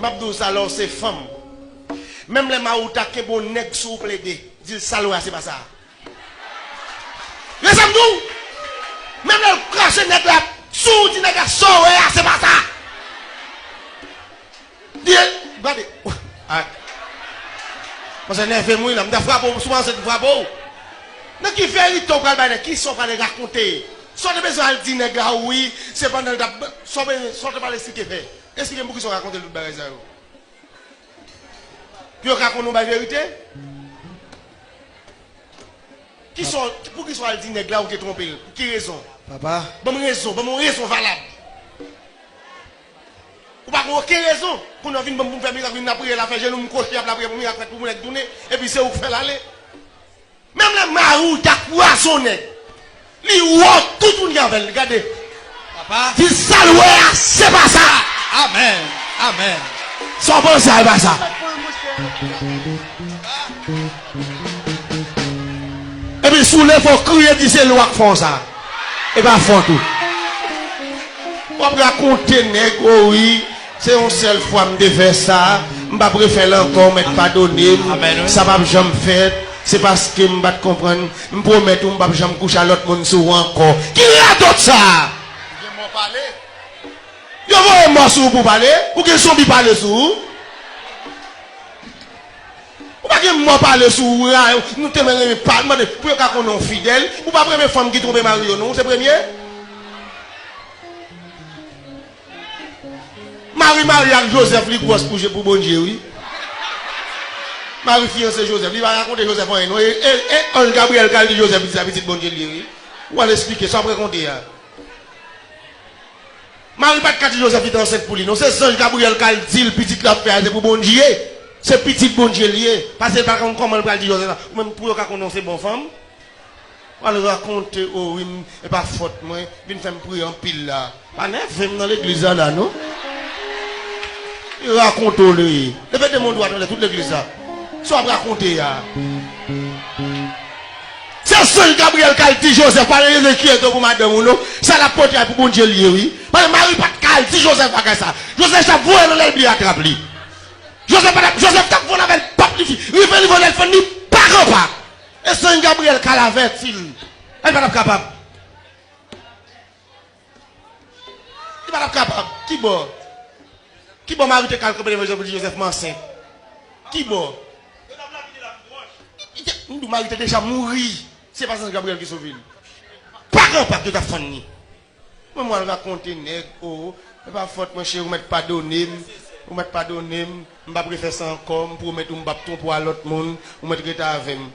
Babdou alors c'est femme. Même les maouta qui bon nèg sous plaidé, dit saloua c'est pas ça. Les amdou, même le cracher nèg là sous dit nèg sowe c'est pas ça. Dis, regardez. Parce que nerveux moi là, me frappe souvent cette frappe. Donc qui fait les top qui sont pas les raconter. Soit de besoin de dire nèg là oui, c'est pendant soit pas les expliquer fait. Expliquez-moi qui sont raconter le bagage ça. Puis on raconte la vérité. Qui sont pour qu'ils soient dit nèg là ou qui tromper pour qui raison? Papa. Bonne raison valable. Ou pas aucune raison pour nous venir pour faire miracle, nous prier la faire je nous cocher la prière pour miracle pour nous tourner et puis c'est où faire l'aller. Même les marou t'a poissonné. Li ou tout le monde avec regardez. Papa. Dit saloué c'est pas ça. Amen. Amen. Sans penser à pas ça. Et puis sous les faut crier dit c'est loi qui font ça. Et pas font tout. On raconter nèg oui. C'est une seule fois me faire ça, je préfère encore me pardonner. Ça va jamais faire. C'est parce que je ne comprendre. Je promets que je ne vais jamais coucher à l'autre monde sur encore. Qui raconte ça? Je vais parler. Je vais moi sur pour parler. Ou que je vais parler sur? Ou pas que moi parler sur? Nous te mettons pas pour qu'on soit fidèle. Ou pas première femme qui trompe Mario, non? C'est premier? Marie avec Joseph, lui grosse pour bon Dieu, oui. Marie fiancé Joseph, il va raconter Joseph en et Ange Gabriel qui dit Joseph, il dit la petite bon Dieu, oui. Ou aller expliquer, ça après compter. Marie pas de Joseph qui est enceinte pour lui, non, c'est Ange Gabriel qui dit le petit la faire, c'est pour bon Dieu. C'est petit bon Dieu lié. Parce que par contre, comment il va dire Joseph, même pour qu'on c'est bonne femme. On va raconter, oh oui, et pas faute, moi, je viens faire prier en pile là. Pas neuf, dans l'église là, non? Il raconte lui. Le fait de mon droit dans toute l'église là. Soit raconter. C'est seul Gabriel qui dit Joseph, pas les qui est pour madame ou non. Ça la porte pour bon Dieu lié, oui. Parce que Marie pas de dit Joseph pas ça. Joseph ça voit dans l'église attrape lui. Joseph t'a volé avec le pape lui. Il fait le voler ni pas. Et c'est Gabriel qui l'a averti. Elle pas capable. Il pas capable. Qui bon? Qui bon Marie te calque pour Joseph Mansin? Qui bon? Marie te déjà mourir. C'est pas ça Gabriel qui sauve. Pas grand pas que ta famille. Moi je raconter nèg oh, pas faute mon cher, vous m'êtes pardonné. Vous m'êtes pardonné, je vais pas faire ça encore pour mettre un bâton pour l'autre monde, vous m'êtes avec moi.